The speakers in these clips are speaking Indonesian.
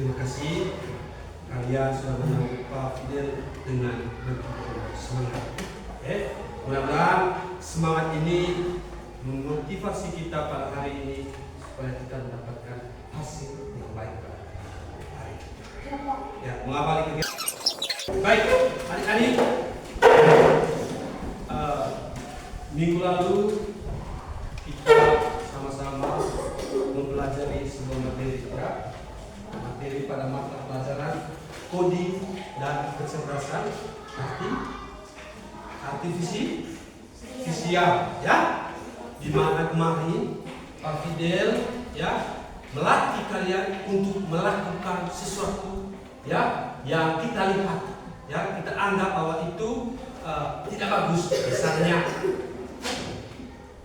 Terima kasih kalian sudah menyambut Pak Fidel dengan begitu semangat. Mudah-mudahan semangat ini memotivasi kita pada hari ini supaya kita mendapatkan hasil yang baik pada hari ini. Ya, mengawali kegiatan. Baik, adik-adik. Minggu lalu kita sama-sama mempelajari sebuah materi ya. Materi pada mata pelajaran coding dan kecerdasan artifisial ya, di mana kemarin Pak Fidel ya melatih kalian untuk melakukan sesuatu ya yang kita lihat ya, kita anggap bahwa itu tidak bagus. Misalnya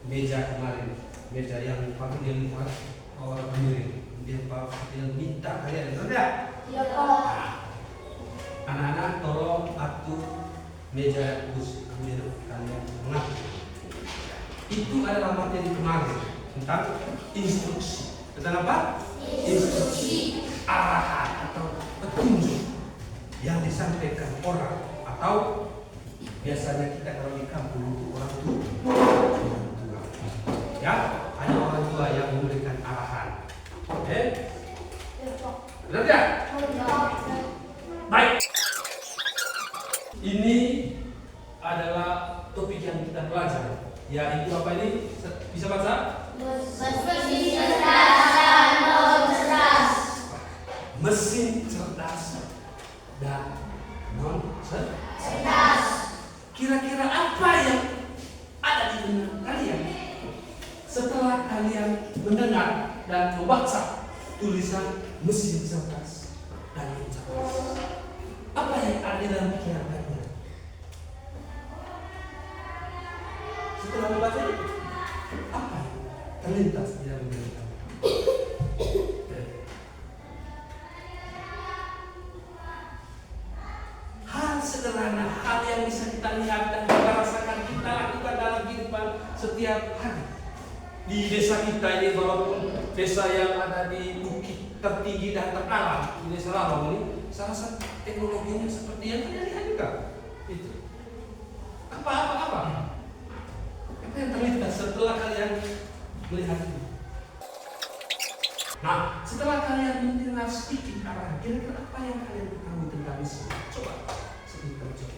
meja kemarin, meja yang Pak Fidel lihat orang miring. Dia Pak Fidel minta kalian, benar tidak? Iya Pak. Anak-anak tolong atur meja kursi, kemudian kalian mengatur. Itu adalah materi kemarin tentang instruksi. Tentang apa? Instruksi, arahan atau petunjuk yang disampaikan orang, atau biasanya kita kalau di kampung itu orang tua. Ya, hanya orang tua yang memberikan arahan. Benar tidak? Baik. Ini adalah topik yang kita pelajari. Yaitu apa ini? Bisa baca? Mesin cerdas dan non cerdas. Mesin cerdas dan non Cerdas. Kira-kira apa yang ada di benak kalian setelah kalian mendengar dan membaca tulisan mesin cerdas dan non cerdas? Apa yang ada dalam pikiran kalian setelah membaca itu? Apa yang terlintas di dalam pikiran kalian? Hal sederhana, hal yang bisa kita lihat dan kita rasakan, kita lakukan dalam kehidupan setiap hari. Di desa kita ini, walaupun desa yang ada di bukit tertinggi dan terdalam, di desa Lalong ini, salah satu teknologinya seperti yang kalian lihat juga. Itu. Apa yang terlintas setelah kalian melihat itu? Nah, setelah kalian mendengar sedikit arahan, kira-kira apa yang kalian ketahui tentang mesin? Coba sedikit coba.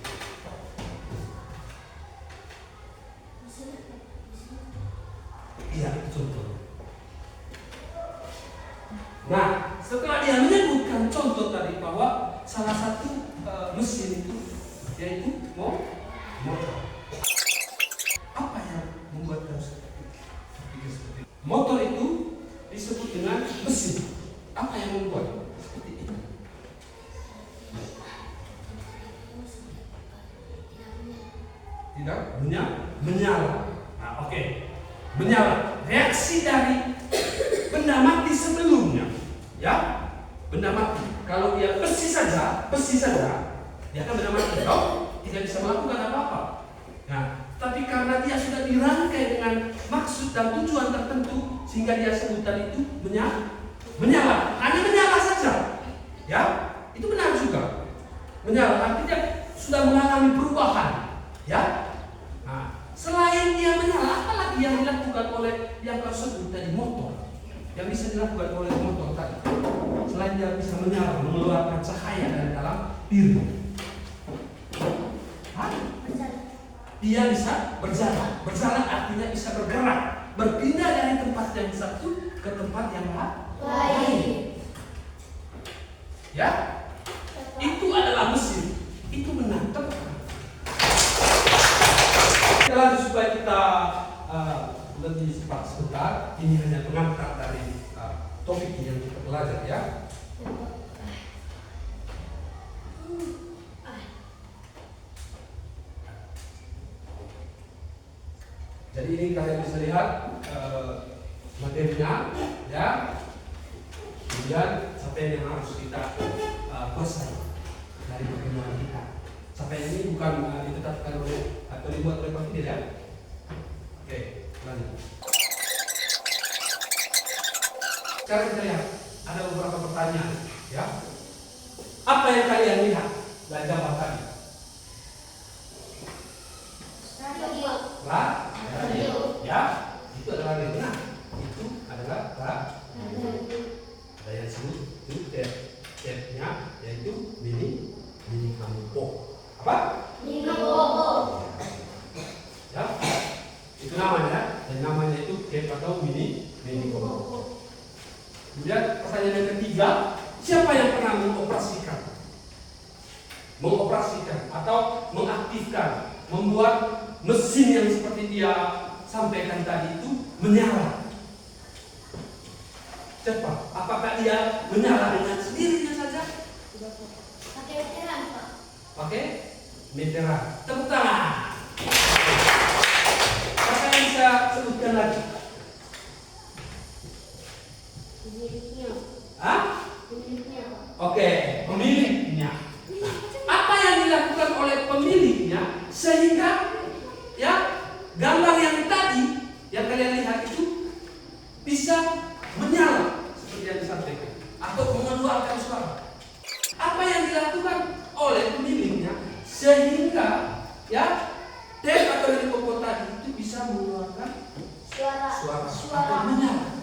Iya, itu contoh. Nah, setelah dia menyebutkan contoh tadi bahwa salah satu mesin itu yaitu motor. Apa yang membuat kita seperti itu? Motor itu disebut dengan mesin. Apa yang membuat seperti itu? Tidak menyala. Nah, oke. Menyala. Reaksi dari benda mati sebelumnya, ya, benda mati. Kalau dia besi saja, dia akan benda mati. Tidak bisa melakukan apa-apa. Nah, tapi karena dia sudah dirangkai dengan maksud dan tujuan tertentu, sehingga dia sebutan itu menyala. Hanya menyala saja, ya, itu benar juga. Menyala artinya sudah mengalami perubahan, ya. Nah, selain dia menyala, apalagi yang dilakukan oleh yang kau sebut tadi, motor, yang bisa dilakukan oleh motor tadi, selain dia bisa menyala, mengeluarkan cahaya dari dalam diri, dia bisa berjalan. Berjalan artinya bisa bergerak, berpindah dari tempat yang satu ke tempat yang lain. Ya, itu adalah mesin. Itu benar. Kita lanjut supaya kita lebih cepat sebentar. Ini hanya pengantar dari topik yang kita pelajari ya. Jadi ini kalian bisa lihat materinya, ya. Kemudian sampai yang harus kita kuasai dari perkembangan kita. Sampai ini bukan ditetapkan oleh atau dibuat oleh Pak Fidel ya. Oke, lanjut. Sekarang kita lihat ada beberapa pertanyaan. Ya. Apa yang kalian lihat dari gambar tadi? Radio. Radio. Ya, itu adalah radio. Nah, itu adalah radio. Ada yang disebut itu tape-nya yaitu mini kampo. Apa? Minobo. Ya, itu namanya, dan namanya itu tape atau mini kampo. Kemudian pertanyaan yang ketiga, siapa yang pernah mengoperasikan atau mengaktifkan, membuat mesin yang seperti dia sampaikan tadi itu menyala? Cepat, apakah dia menyala dengan sendirinya saja? Pakai meteran, Pak. Pakai meteran. Tepuk tangan. Apa yang bisa sebutkan lagi? Pemiliknya. Hah? Pemiliknya, Pak. Oke, pemiliknya. Apa yang dilakukan oleh pemiliknya sehingga ya gambar yang tadi yang kalian lihat itu bisa menyala seperti yang disampaikan atau mengeluarkan suara. Apa yang dilakukan oleh pemiliknya sehingga ya tape atau helikopter tadi itu bisa mengeluarkan suara atau menyala.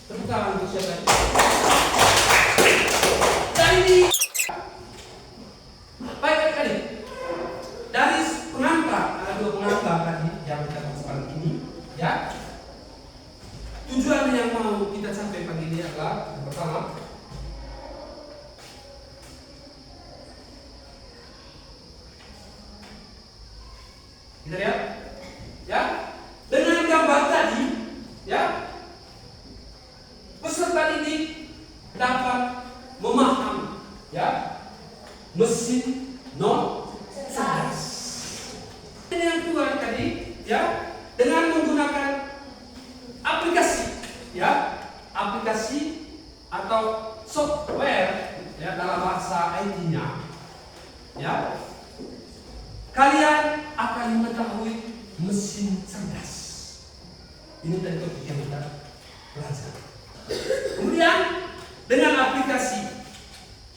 Tepuk tangan untuk siapa? Dari baik adik-adik, dari pengantar, ada dua pengantar tadi yang kita bahas ini, ya. Tujuan yang mau kita sampaikan ini adalah yang pertama, kita lihat, ya, dengan gambar tadi, ya, peserta didik dapat memahami, ya, mesin non cerdas. Ini yang kedua tadi, ya, dengan menggunakan aplikasi, ya, aplikasi atau software, ya, dalam bahasa IT-nya, ya, kalian akan mengetahui mesin cerdas. Ini dari topik yang kita pelajari. Kemudian dengan aplikasi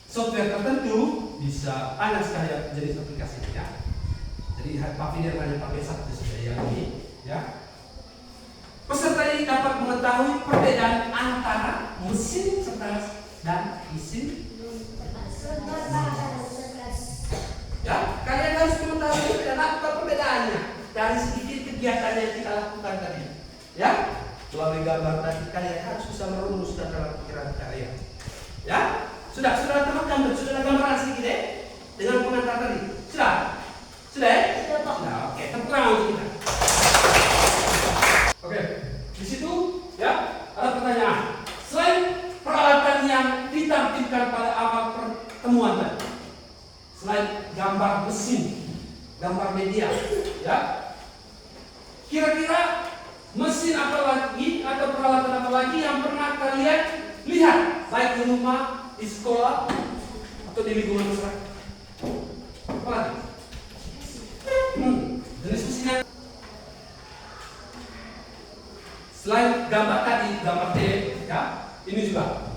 software tertentu bisa banyak sekali jenis aplikasinya. Jadi Pak Fidel hanya pakai satu saja yang ini, ya. Peserta ini dapat mengetahui perbedaan antara mesin cerdas dan mesin ya. Kalian harus mengetahui perbedaan apa perbedaannya dari sedikit kegiatan yang kita lakukan tadi, ya. Melalui gambar tadi kalian harus bisa merumuskan dalam pikiran kalian, ya. Sudah temukan, sudah ada gambaran sedikit dengan pengantar tadi. Sudah, sudah. Oke, tepuk tangan untuk kita. Oke, di situ ya ada pertanyaan. Selain peralatan yang ditampilkan pada awal pertemuan tadi, selain gambar mesin, gambar media, ya, kira-kira mesin apa lagi atau peralatan apa lagi yang pernah kalian lihat baik di rumah, di sekolah, atau di lingkungan masyarakat? Apa lagi? Jenis mesinnya. Selain gambar tadi, gambar T, ya, ini juga.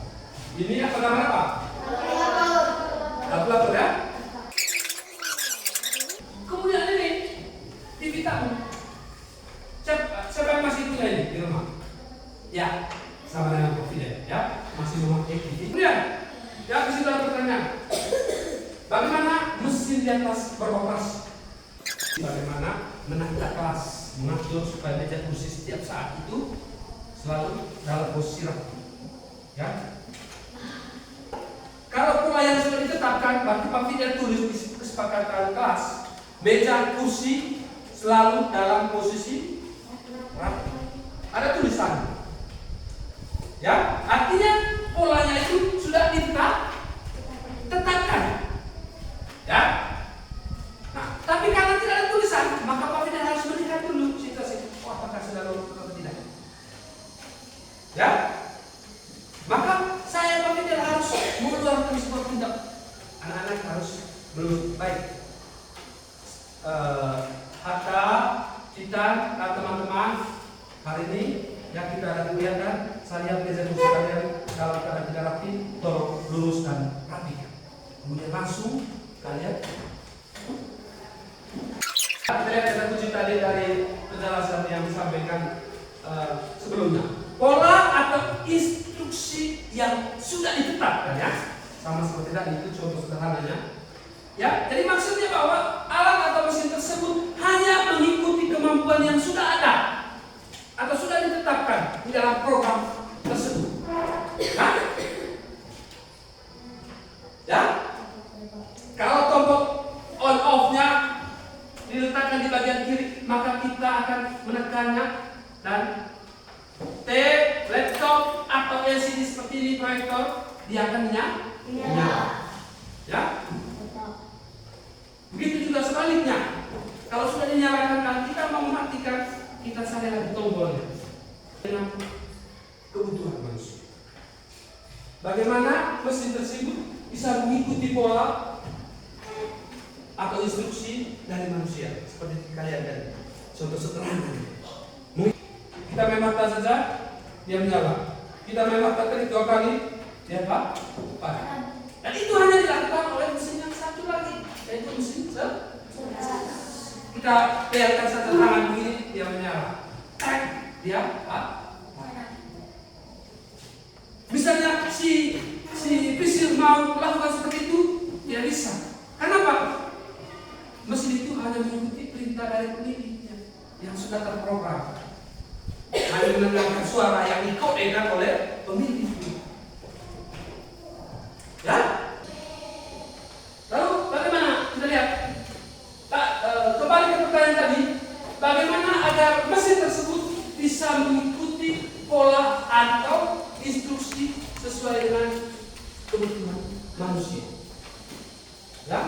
Ini apa gambar apa? Kalkulator, ya. Kemudian ini TV tabung. Siapa yang masih punya ini di rumah? Ya, sama dengan Fidel, ya, masih memakai TV. Kemudian, ya, di situ ada pertanyaan. Bagaimana mesin di atas beroperasi? Bagaimana menata kelas, mengatur supaya meja kursi setiap saat itu selalu dalam posisi rapi, ya. Kalau pola yang sudah ditetapkan, berarti Pak Fidel tulis di kesepakatan kelas, meja kursi selalu dalam posisi rapi. Ada tulisan, ya. Artinya polanya itu sudah ditetapkan, ya. Nah, tapi karena tidak ada tulisan, maka Pak Fidel harus melihat dulu situasi, apakah sudah lurus atau tidak, ya. Maka saya Pak Fidel harus mengeluarkan sebuah tindak. Anak-anak harus melurus baik. Hatta kita teman-teman hari ini yang kita ada kegiatan saya lihat meja kursi kalian kalau kalian tidak rapi, tolong lurus dan rapikan. Kemudian langsung kalian kita lihat meja kursi tadi dari penjelasan yang disampaikan sebelumnya. Pola atau instruksi yang sudah ditetapkan ya, sama seperti tadi itu contoh sederhananya. Ya, jadi maksudnya bahwa alat atau mesin tersebut hanya mengikuti kemampuan yang sudah ada atau sudah ditetapkan di dalam program tersebut. Ya, kalau tombol on off-nya diletakkan di bagian kiri, maka kita akan menekannya dan laptop atau LCD seperti ini proyektor dia akan menyala. Ya. Begitu juga sebaliknya. Kalau sudah dinyalakan dan kita mau mematikan, kita cari lagi tombolnya dengan kebutuhan manusia. Bagaimana mesin tersebut bisa mengikuti pola atau instruksi dari manusia seperti kalian tadi. Contoh sederhana. Kita main mata saja, dia menyala. Kita main mata klik 2 kali, dia padam. Dan itu hanya dilakukan oleh mesin yang satu lagi, yaitu mesin kita biarkan saja tangan begini, dia menyala. Dia padam. Misalnya si pisir mau melakukan seperti itu, dia bisa. Kenapa? Mesin itu hanya mengikuti perintah dari pemiliknya yang sudah terprogram. Hanya mendengarkan suara yang dikodekan oleh pemilik. Ya? Lalu bagaimana? Kita lihat. Kembali ke pertanyaan tadi, bagaimana agar mesin tersebut bisa mengikuti pola atau instruksi sesuai dengan kebutuhan manusia? Ya?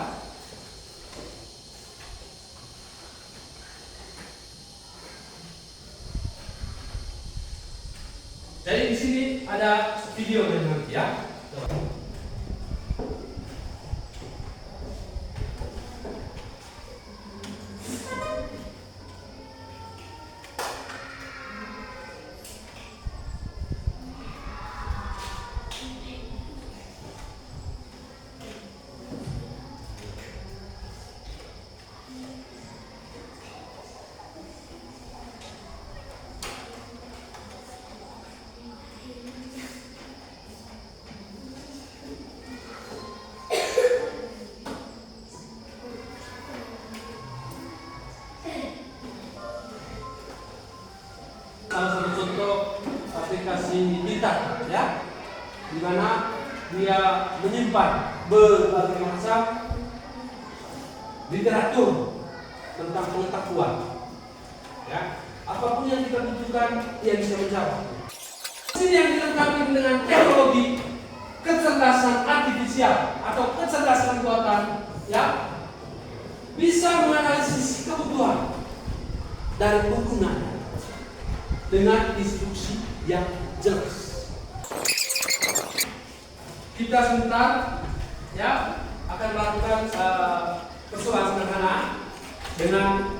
Jadi di sini ada video nanti ya. Salah satu contoh aplikasi Bita ya, di mana dia menyimpan berbagai macam literatur tentang pengetahuan. Ya, apapun yang kita butuhkan dia bisa menjawab. Mesin yang dilengkapi dengan teknologi kecerdasan artifisial atau kecerdasan buatan ya, bisa menganalisis kebutuhan dari pengguna dengan instruksi yang jelas. Kita sebentar ya akan melakukan percobaan sederhana dengan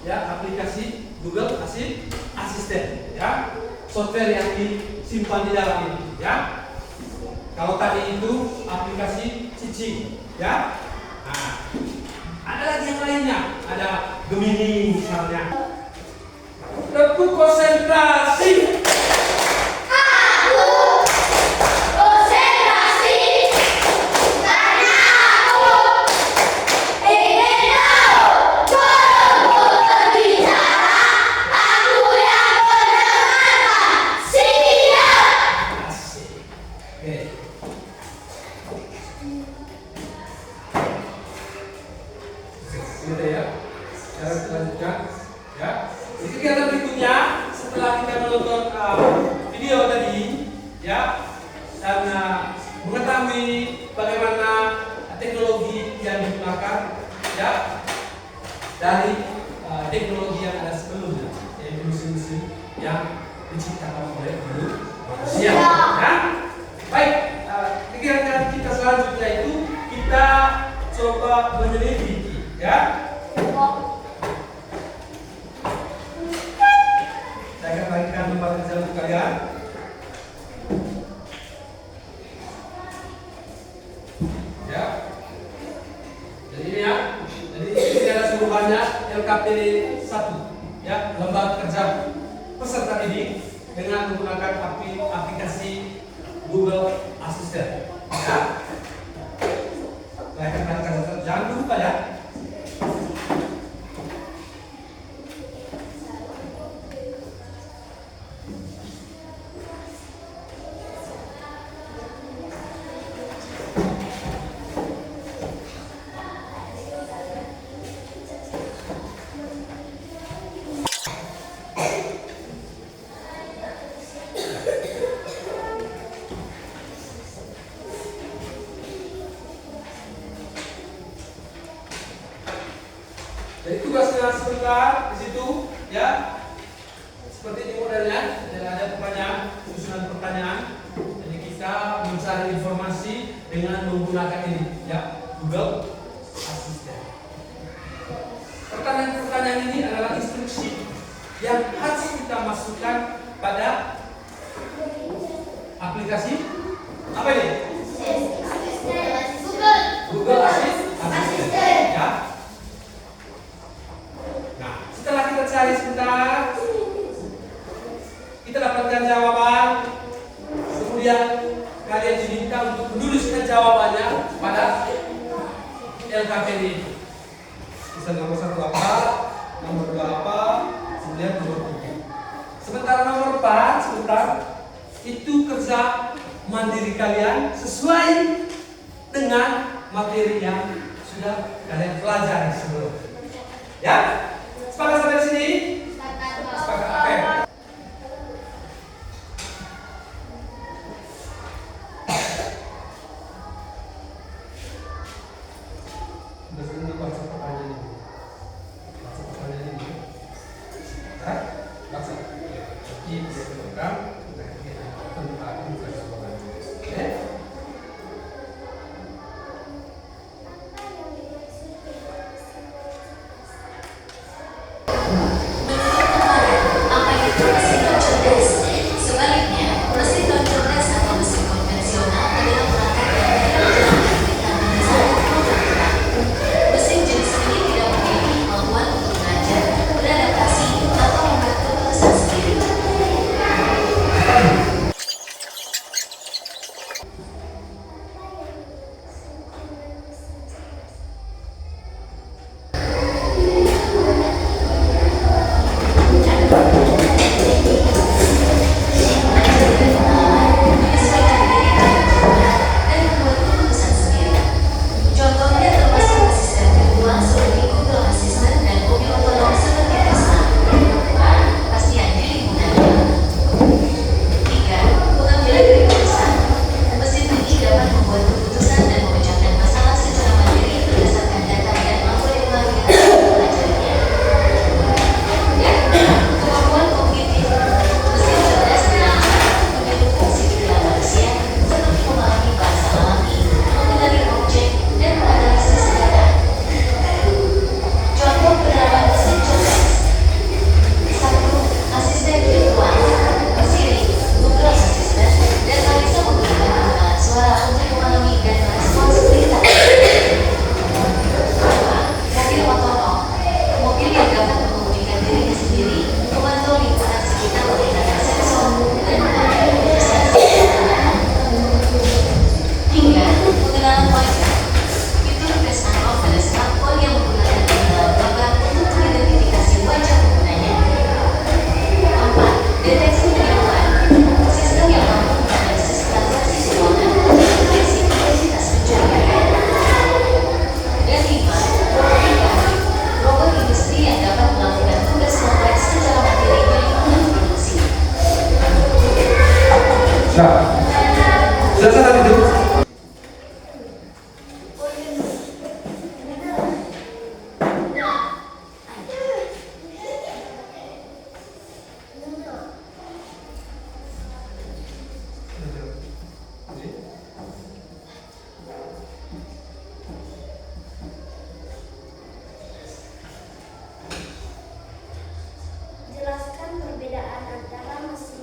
ya aplikasi Google Assistant ya, software yang disimpan di dalam ini ya. Kalau tadi itu aplikasi Cici ya. Nah, ada lagi yang lainnya, ada Gemini misalnya. Teguh konsentrasi. Aku konsentrasi karena aku ingin tahu kalau berbicara aku yang mendengarkan. Siap. Asik. Oke. Sudah ya. Sekarang kita lanjutkan ya. Di kegiatan berikutnya setelah kita menonton video tadi ya dan mengetahui bagaimana teknologi yang digunakan ya dari teknologi yang ada sebelumnya, yaitu mesin-mesin yang diciptakan oleh manusia ya. Baik, kegiatan kita selanjutnya itu kita coba menyelidiki ya. Saya akan bagikan lembar kerja untuk kalian. Ya. Jadi ini ya. Jadi ini adalah suruhannya LKPD 1. Ya, lembar kerja peserta didik dengan menggunakan aplikasi Google Assistant. Ya. Jangan lupa ya. Jadi tugasnya sebentar di situ ya. Seperti ini modelnya, ada pertanyaan, susunan pertanyaan. Jadi kita mencari informasi dengan menggunakan ini ya, Google Assistant. Pertanyaan-pertanyaan ini adalah instruksi yang harus kita masukkan pada aplikasi apa ini? Google Assistant ya. Setelah kita cari sebentar, kita dapatkan jawaban. Kemudian kalian diminta untuk menuliskan jawabannya pada LKPD. Misal nomor 1 apa, nomor 2 apa, kemudian nomor 3. Sementara nomor 4, itu kerja mandiri kalian sesuai dengan materi yang sudah kalian pelajari sebelumnya. Ya? Sepakat sampai sini? Sepakat. Oke. Sudah sini baca pertanyaan ini. Baca pertanyaan ini. Ya? Baca. Ini program. Nah, ini tentang jawaban. Oke? Jelaskan perbedaan antara mesin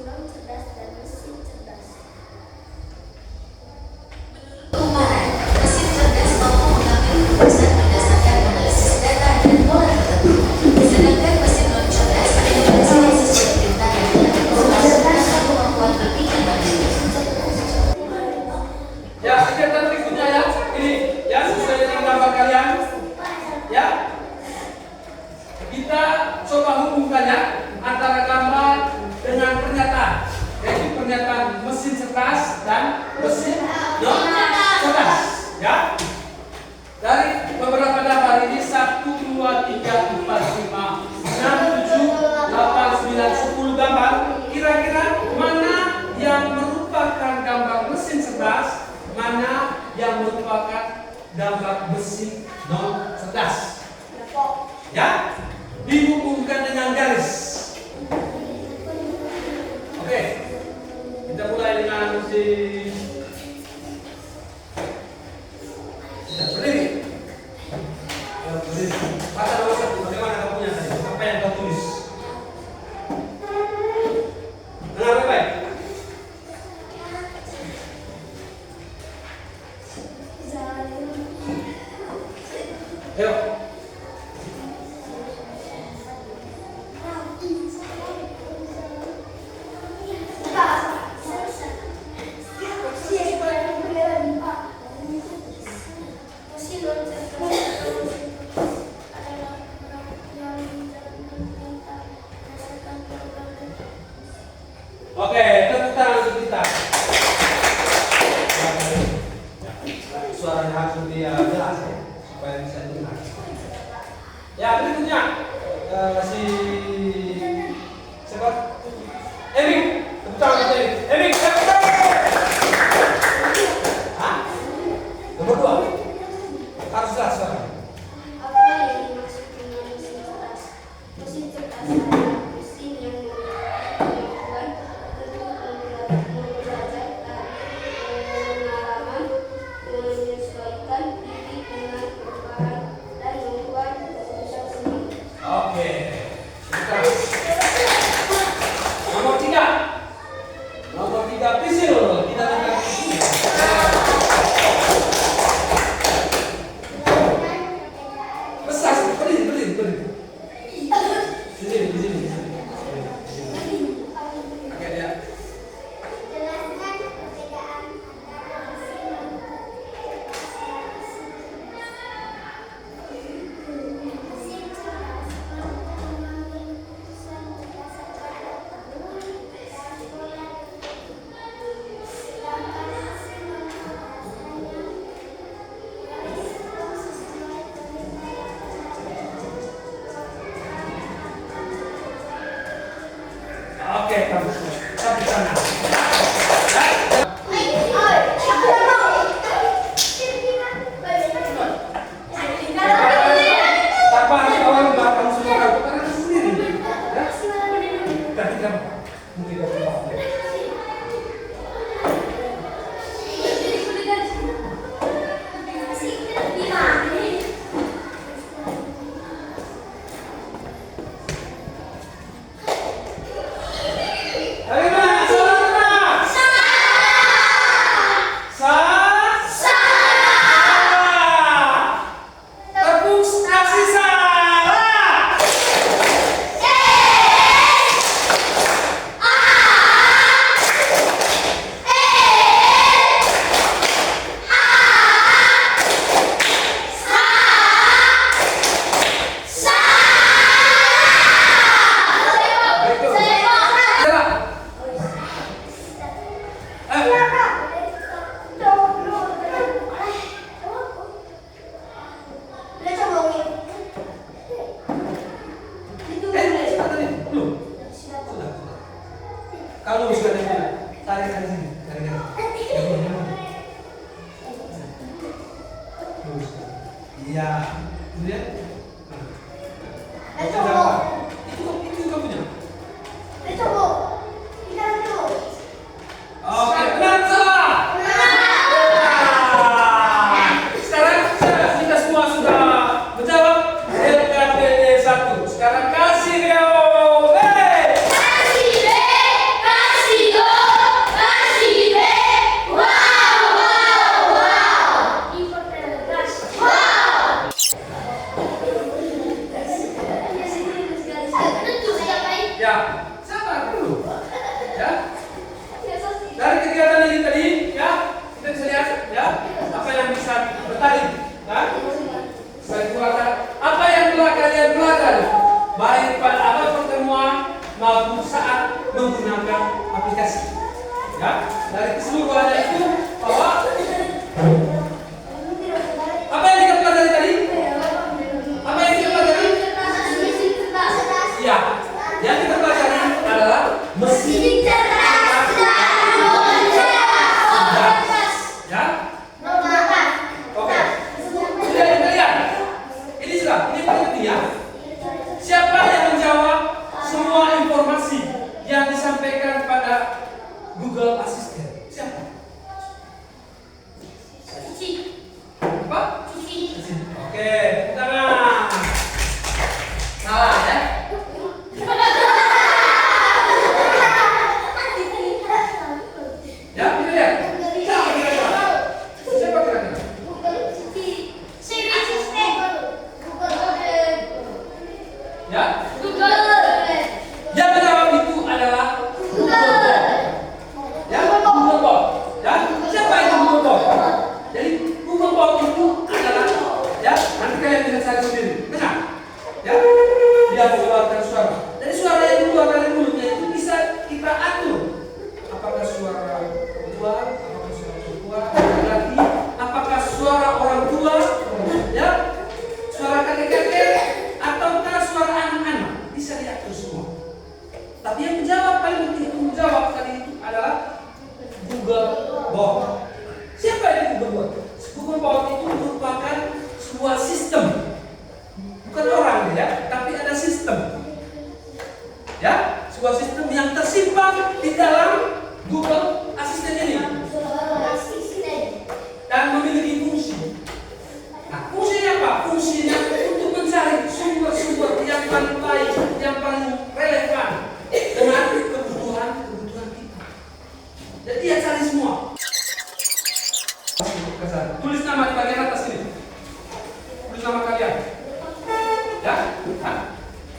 Oke, bagus. Sampai sana. Tanpa kawan belakang semua kamu karena sendiri. Ya? Kita tidak mungkin tidak. Kalau sudah tarik dari sini, tarik dari iya, lihat. Itu kamu punya. Oke, benar salah. Sekarang kita semua sudah menjawab LKPD 1. Sekarang kasih Leo. Ya, sabar dulu. Ya. Dari kegiatan ini tadi, ya, kita bisa lihat, ya, apa yang bisa bertarik, ya. Saya keluarkan apa yang telah kalian belajar, baik pada awal pertemuan maupun saat menggunakan aplikasi. Ya, dari keseluruhannya itu bahwa apa yang kita pelajari tadi? Apa yang kita pelajari? Iya. Yang kita pelajari adalah mesin cerdas dan cerdas. Ya? Oke. Sudah kita lihat. Ini paling penting ya. Siapa yang menjawab semua informasi yang disampaikan pada Google Assistant? Siapa? Apa? Oke, tangan. Salah ya. Ya, kita lihat. Siapa kira-kira? Siapa kira-kira? Ya? Yang menjawab itu adalah Google. Ya, Google Bot. Ya, siapa itu Google Bot? Jadi Google Bot itu adalah, ya, nanti kalian bisa cari sendiri. Benar? Ya, dia mengeluarkan suara. Jadi suara yang keluar dari mulutnya itu bisa kita atur. Apakah suara perempuan, apakah suara perempuan, laki-laki, apakah suara orang tua, ya, suara kakek-kakek, ataukah suara anak-anak, bisa diatur semua. Tapi yang menjawab paling penting menjawab tadi itu adalah Google Bot. Siapa itu Google Bot? Google Bot itu merupakan sebuah sistem, bukan orang ya, tapi ada sistem. Ya, sebuah sistem yang tersimpan di dalam Google Assistant ini dan memiliki fungsi. Nah, fungsinya apa? Fungsinya untuk mencari sumber-sumber yang paling baik, yang paling relevan dengan kebutuhan kita. Jadi dia cari semua. Tulis nama di bagian atas ini. Tulis nama kalian. Ya,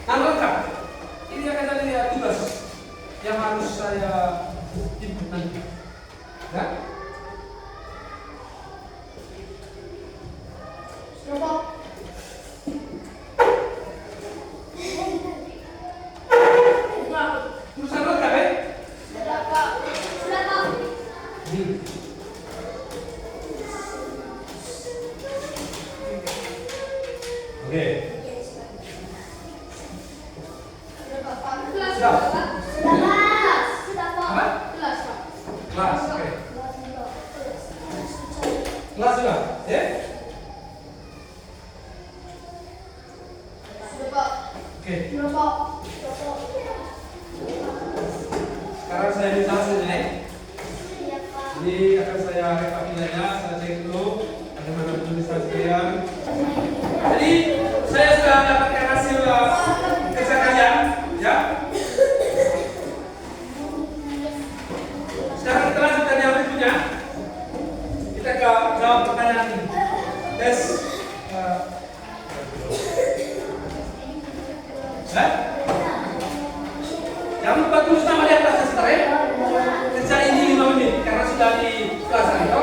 nama lengkap. Ini akan jadi tugas yang harus saya input nanti. Ya? Tulisan lengkap ya? Oke. Siap. Sekarang saya minta saja. Ini akan saya rekap nilainya. Saya cek dulu bagaimana tulisan kalian. Jadi saya sudah dapatkan hasil kerja kalian, ya. Sekarang kita lanjutkan yang berikutnya. Kita jawab pertanyaan ini. Tes. Jangan lupa tulis nama di atas sebentar ya. Kerja ini 5 menit karena sudah dipelajari.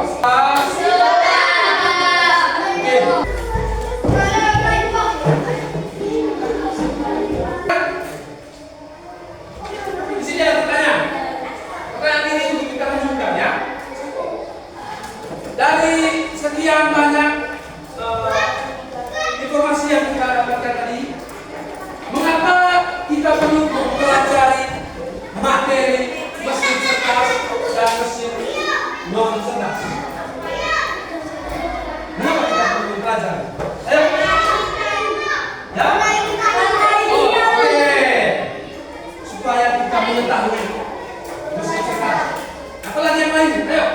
Di sini ada pertanyaan. Pertanyaan ini untuk kita lanjutkan ya. Dari sekian banyak informasi yang kita dapatkan tadi, mengapa kita perlu mempelajari materi mesin cerdas dan mesin non cerdas? Mengapa kita perlu mempelajari? Ayo. Ya? Oke. Supaya kita mengetahui mesin cerdas. Apalagi yang lain? Ayo.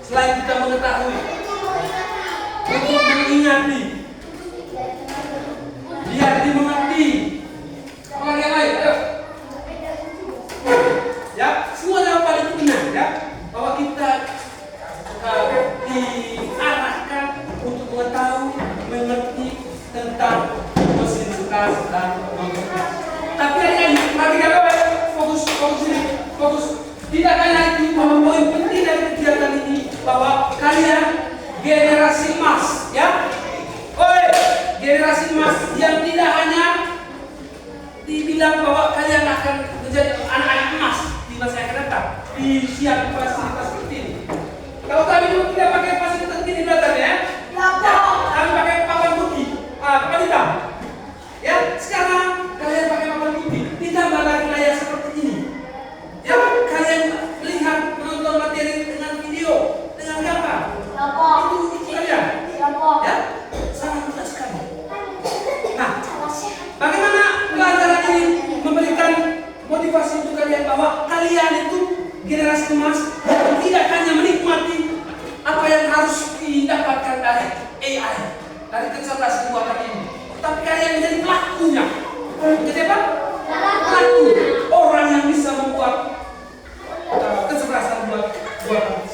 Selain kita mengetahui, untuk mengingati, biar dimengerti. Apalagi yang lain? Ayo. Ya, semua jawaban itu benar ya. Bahwa kita diarahkan untuk mengetahui, mengerti tentang mesin cerdas dan non cerdas. Tapi ini, perhatikan fokus ini, fokus. Tidak hanya itu, bahwa poin penting dari kegiatan ini bahwa kalian generasi emas, ya. Oi, generasi emas yang tidak hanya dibilang bahwa kalian akan menjadi anak-anak emas di masa yang akan datang, disiapkan fasilitas seperti ini. Kalau kami dulu tidak pakai fasilitas ini belajar ya, kami pakai papan putih, papan hitam. Ya, sekarang kalian pakai papan putih, ditambah lagi layar seperti ini. Ya, kalian lihat menonton materi dengan video, dengan gambar. Itu kalian. Ya, sangat mudah sekali. Nah, bagaimana pelajaran ini memberikan motivasi untuk kalian bahwa kalian itu generasi emas yang tidak hanya menikmati apa yang harus didapatkan dari AI, dari kecerdasan buatan ini, tapi kalian menjadi pelakunya. Menjadi apa? Pelaku, orang yang bisa membuat kecerdasan buatan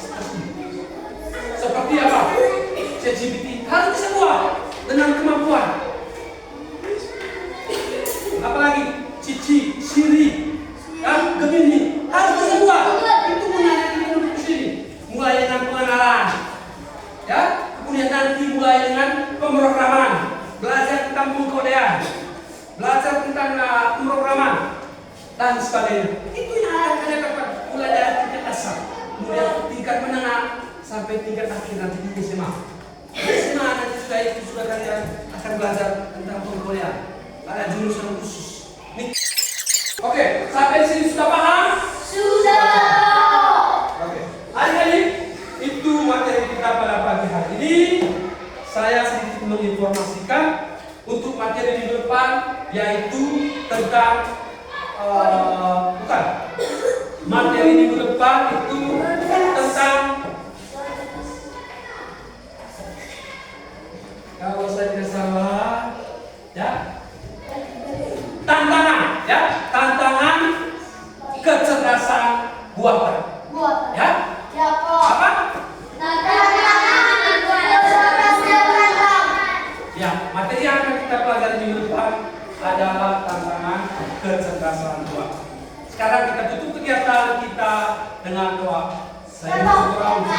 seperti apa? ChatGPT harus bisa buat dengan kemampuan. Apalagi Cici, Siri, Gemini harus bisa buat. Itu gunanya kita duduk di sini. Mulai dengan pengenalan, ya. Kemudian nanti mulai dengan pemrograman, belajar tentang pengkodean, belajar tentang pemrograman dan sebagainya. Itu yang akan kalian dapat mulai dari tingkat dasar, kemudian tingkat menengah sampai tingkat akhir nanti di SMA. SMA nanti sudah kalian akan belajar tentang pengkodean. Ada jurusan khusus. Oke, sampai di sini sudah paham? Sudah. Oke. Adik-adik, itu materi kita pada pagi hari ini. Saya sedikit menginformasikan untuk materi di depan, yaitu tentang bukan. Materi minggu depan itu tentang, kalau saya tidak salah, ya, tantangan, ya, tantangan kecerdasan buatan. Ya, apa? Ya, materi yang akan kita pelajari minggu depan adalah tantangan kecerdasan buatan. Sekarang kita tutup kegiatan kita dengan doa. Saya berdoa untuk